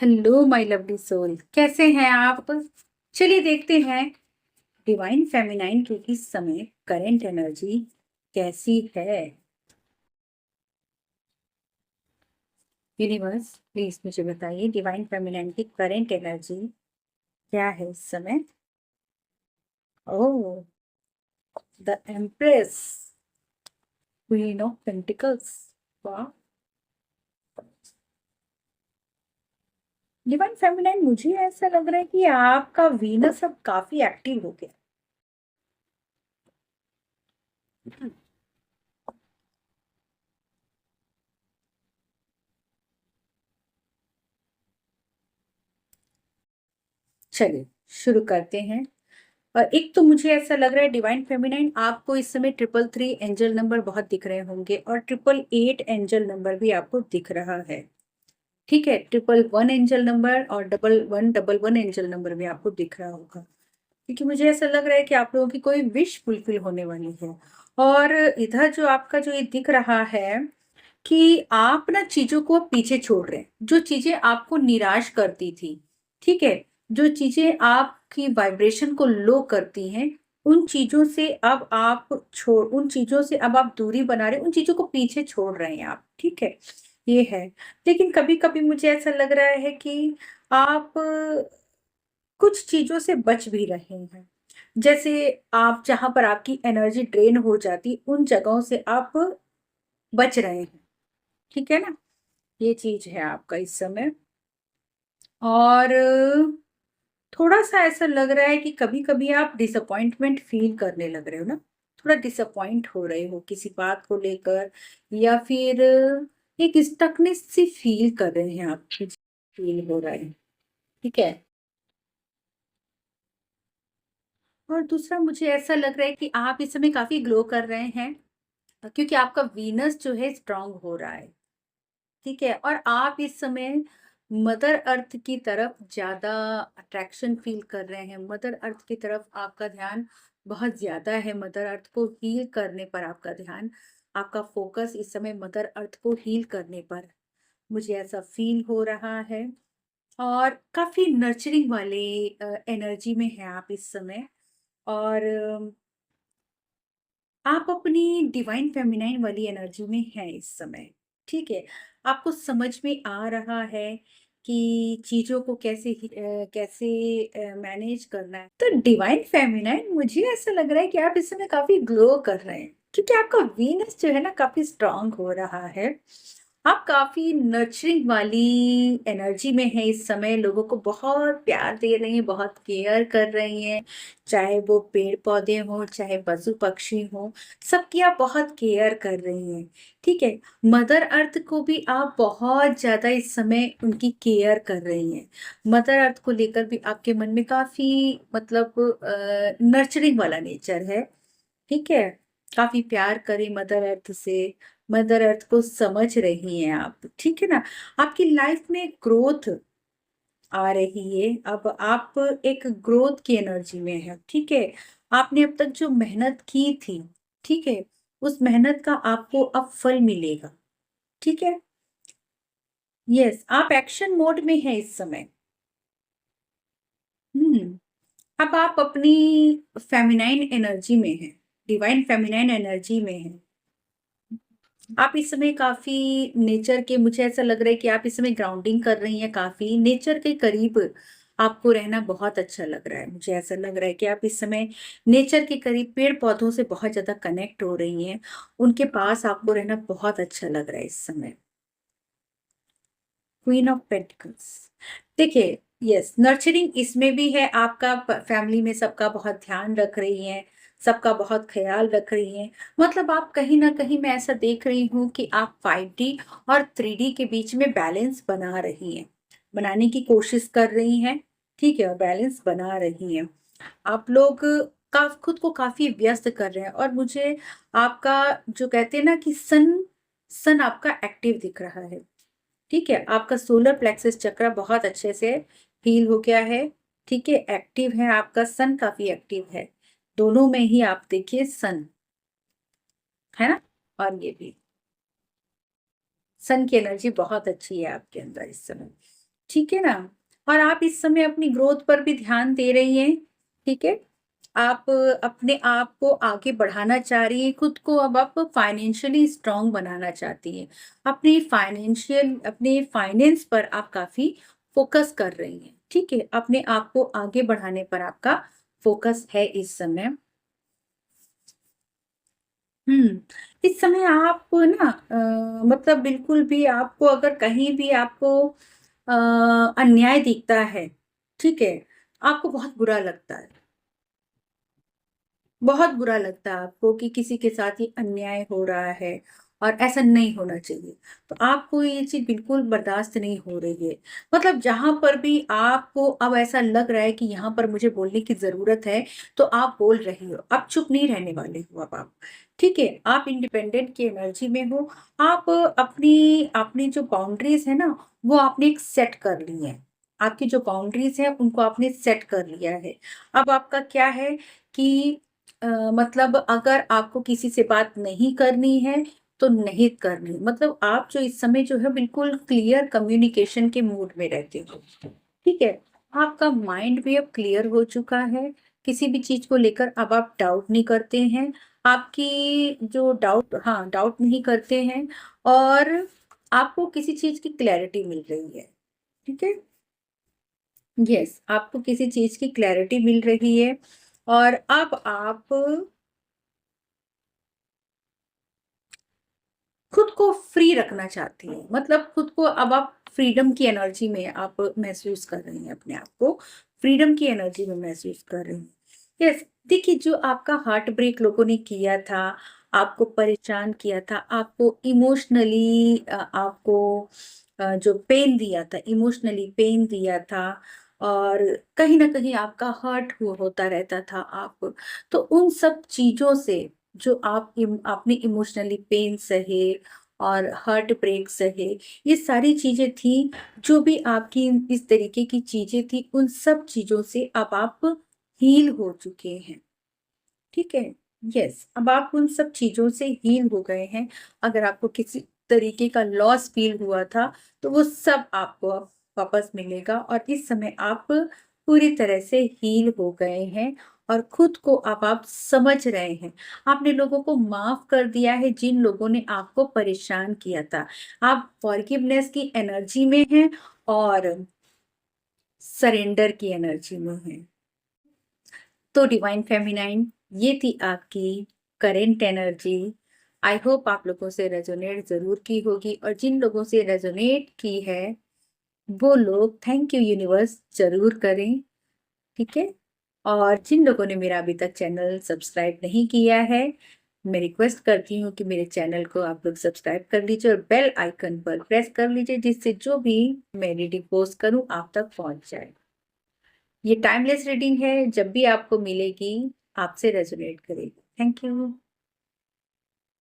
Hello my lovely soul, कैसे हैं आप। चलिए देखते हैं डिवाइन फेमिनाइन की इस समय करंट एनर्जी कैसी है। यूनिवर्स प्लीज मुझे बताइए डिवाइन फेमिनाइन की करंट एनर्जी क्या है इस समय। Oh, the empress, queen of pentacles. वाह, डिवाइन फेमिनाइन मुझे ऐसा लग रहा है कि आपका वीनस अब काफी एक्टिव हो गया। चलिए शुरू करते हैं। और एक तो मुझे ऐसा लग रहा है डिवाइन फेमिनाइन आपको इस समय 333 एंजल नंबर बहुत दिख रहे होंगे और 888 एंजल नंबर भी आपको दिख रहा है। ठीक है, 111 एंजल नंबर और 1111 एंजल नंबर भी आपको दिख रहा होगा, क्योंकि मुझे ऐसा लग रहा है कि आप लोगों की कोई विश फुलफिल होने वाली है। और इधर जो आपका जो ये दिख रहा है कि आप ना चीजों को पीछे छोड़ रहे हैं, जो चीजें आपको निराश करती थी। ठीक है, जो चीजें आपकी वाइब्रेशन को लो करती हैं, उन चीजों से अब आप छोड़ उन चीजों से अब आप दूरी बना रहे हैं, उन चीजों को पीछे छोड़ रहे हैं आप। ठीक है, ये है। लेकिन कभी कभी मुझे ऐसा लग रहा है कि आप कुछ चीजों से बच भी रहे हैं। जैसे आप जहां पर आपकी एनर्जी ड्रेन हो जाती, उन जगहों से आप बच रहे हैं। ठीक है ना, ये चीज है आपका इस समय। और थोड़ा सा ऐसा लग रहा है कि कभी कभी आप डिसअपॉइंटमेंट फील करने लग रहे हो ना, थोड़ा डिसअपॉइंट हो रहे हो किसी बात को लेकर, या फिर एक स्टकनेस सी फील कर रहे हैं आप, फील हो रहा है। ठीक है, और दूसरा मुझे ऐसा लग रहा है कि आप इस समय काफी ग्लो कर रहे हैं, क्योंकि आपका वीनस जो है स्ट्रांग हो रहा है। ठीक है, और आप इस समय मदर अर्थ की तरफ ज्यादा अट्रैक्शन फील कर रहे हैं। मदर अर्थ की तरफ आपका ध्यान बहुत ज्यादा है, मदर अर्थ को हील करने पर आपका ध्यान, आपका फोकस इस समय मदर अर्थ को हील करने पर मुझे ऐसा फील हो रहा है। और काफी नर्चरिंग वाले एनर्जी में है आप इस समय। और आप अपनी डिवाइन फेमिनाइन वाली एनर्जी में हैं इस समय। ठीक है, आपको समझ में आ रहा है कि चीजों को कैसे मैनेज करना है। तो डिवाइन फेमिनाइन मुझे ऐसा लग रहा है कि आप इस समय काफी ग्लो कर रहे हैं, क्योंकि आपका वीनस जो है ना काफी स्ट्रांग हो रहा है। आप काफी नर्चरिंग वाली एनर्जी में है इस समय, लोगों को बहुत प्यार दे रही हैं, बहुत केयर कर रही हैं। चाहे वो पेड़ पौधे हों, चाहे पशु पक्षी हों, सबकी आप बहुत केयर कर रही हैं। ठीक है, मदर अर्थ को भी आप बहुत ज्यादा इस समय उनकी केयर कर रही हैं। मदर अर्थ को लेकर भी आपके मन में काफी मतलब नर्चरिंग वाला नेचर है। ठीक है, काफी प्यार करें मदर अर्थ से, मदर अर्थ को समझ रही हैं आप। ठीक है ना, आपकी लाइफ में ग्रोथ आ रही है। अब आप एक ग्रोथ की एनर्जी में है। ठीक है, आपने अब तक जो मेहनत की थी, ठीक है, उस मेहनत का आपको अब फल मिलेगा। ठीक है, यस, आप एक्शन मोड में है इस समय। हम्म, अब आप अपनी फेमिनाइन एनर्जी में हैं, डिवाइन फेमिनाइन एनर्जी में हैं। आप इस समय काफी नेचर के, मुझे ऐसा लग रहा है कि आप इस समय ग्राउंडिंग कर रही हैं, काफी नेचर के करीब आपको रहना बहुत अच्छा लग रहा है। मुझे ऐसा लग रहा है कि आप इस समय नेचर के करीब, पेड़ पौधों से बहुत ज्यादा कनेक्ट हो रही हैं, उनके पास आपको रहना बहुत अच्छा लग रहा है इस समय। क्वीन ऑफ पेंटिकल्स, देखिए, यस, नर्चरिंग इसमें भी है आपका। फैमिली में सबका बहुत ध्यान रख रही हैं, सबका बहुत ख्याल रख रही हैं। मतलब आप कहीं ना कहीं, मैं ऐसा देख रही हूँ कि आप 5D और 3D के बीच में बैलेंस बना रही हैं, बनाने की कोशिश कर रही हैं। ठीक है, और बैलेंस बना रही हैं। आप लोग का खुद को काफी व्यस्त कर रहे हैं, और मुझे आपका जो कहते हैं ना कि सन, सन आपका एक्टिव दिख रहा है। ठीक है, आपका सोलर प्लेक्सस चक्र बहुत अच्छे से हील हो गया है। ठीक है, एक्टिव है, आपका सन काफी एक्टिव है। दोनों में ही आप देखिए सन है ना, और ये भी सन की एनर्जी बहुत अच्छी है आपके अंदर इस समय। ठीक है ना। और आप इस समय अपनी ग्रोथ पर भी ध्यान दे रही हैं। ठीक है, आप अपने आप को आगे बढ़ाना चाह रही हैं, खुद को अब आप फाइनेंशियली स्ट्रांग बनाना चाहती हैं। अपने फाइनेंस पर आप काफी फोकस कर रही हैं। ठीक है, अपने आप को आगे बढ़ाने पर आपका फोकस है इस समय। हम्म। इस समय आप ना मतलब बिल्कुल भी आपको अगर कहीं भी आपको अन्याय दिखता है, ठीक है, आपको बहुत बुरा लगता है। बहुत बुरा लगता है आपको कि किसी के साथ ये अन्याय हो रहा है और ऐसा नहीं होना चाहिए। तो आपको ये चीज़ बिल्कुल बर्दाश्त नहीं हो रही है। मतलब जहाँ पर भी आपको अब ऐसा लग रहा है कि यहाँ पर मुझे बोलने की ज़रूरत है, तो आप बोल रही हो। आप चुप नहीं रहने वाले हो अब आप। ठीक है? आप इंडिपेंडेंट की एनर्जी में हो। आप अपनी अपनी जो बाउंड्रीज़ है ना, वो आपने एक सेट कर ली हैं। आपकी जो बाउंड्रीज़ हैं, उनको आपने सेट कर लिया है। अब आपका क्या है कि मतलब अगर आपको किसी से बात नहीं करनी है, तो नहीं करनी। मतलब आप जो इस समय जो है बिल्कुल क्लियर कम्युनिकेशन के मूड में रहते हो। ठीक है? आपका माइंड भी अब क्लियर हो चुका है। किसी भी चीज़ को लेकर अब आप डाउट नहीं करते हैं। आपकी जो डाउट नहीं करते हैं और आपको किसी चीज़ की क्लैरिटी मिल रही है। ठीक है? यस, आपको किसी चीज़ की क्लैरिटी मिल रही है और अब आप खुद को फ्री रखना चाहती हैं। मतलब खुद को अब आप फ्रीडम की एनर्जी में आप महसूस कर रही हैं अपने आप को, फ्रीडम की एनर्जी में महसूस कर रही हैं। यस, देखिए जो आपका हार्ट ब्रेक लोगों ने किया था, आपको परेशान किया था, आपको इमोशनली आपको जो पेन दिया था, इमोशनली पेन दिया था और कहीं न कहीं आपका हर्ट होता रहता था आप। तो उन सब चीज़ों से जो आपने इमोशनली पेन सहे और हार्ट ब्रेक सहे, ये सारी चीज़ें थी, जो भी आपकी इस तरीके की चीज़ें थी, उन सब चीज़ों से अब आप हील हो चुके हैं, ठीक है? यस, अब आप उन सब चीज़ों से हील हो गए हैं। अगर आपको किसी तरीके का लॉस फ़ील हुआ था, तो वो सब आपको अब वापस मिलेगा और इस समय आप पूरी तरह से हील हो गए हैं और खुद को अब आप समझ रहे हैं। आपने लोगों को माफ़ कर दिया है जिन लोगों ने आपको परेशान किया था। आप फॉरगिवनेस की एनर्जी में हैं और सरेंडर की एनर्जी में हैं। तो डिवाइन फेमिनाइन, ये थी आपकी करेंट एनर्जी। आई होप आप लोगों से रेजोनेट ज़रूर की होगी और जिन लोगों से रेजोनेट की है, वो लोग थैंक यू यूनिवर्स ज़रूर करें, ठीक है? और जिन लोगों ने मेरा अभी तक चैनल सब्सक्राइब नहीं किया है, मैं रिक्वेस्ट करती हूँ कि मेरे चैनल को आप लोग सब्सक्राइब कर लीजिए और बेल आइकन पर प्रेस कर लीजिए, जिससे जो भी मैं रीडिंग पोस्ट करूँ, आप तक पहुँच जाए। ये टाइमलेस रीडिंग है, जब भी आपको मिलेगी, आपसे रेजोनेट करेगी। Thank you.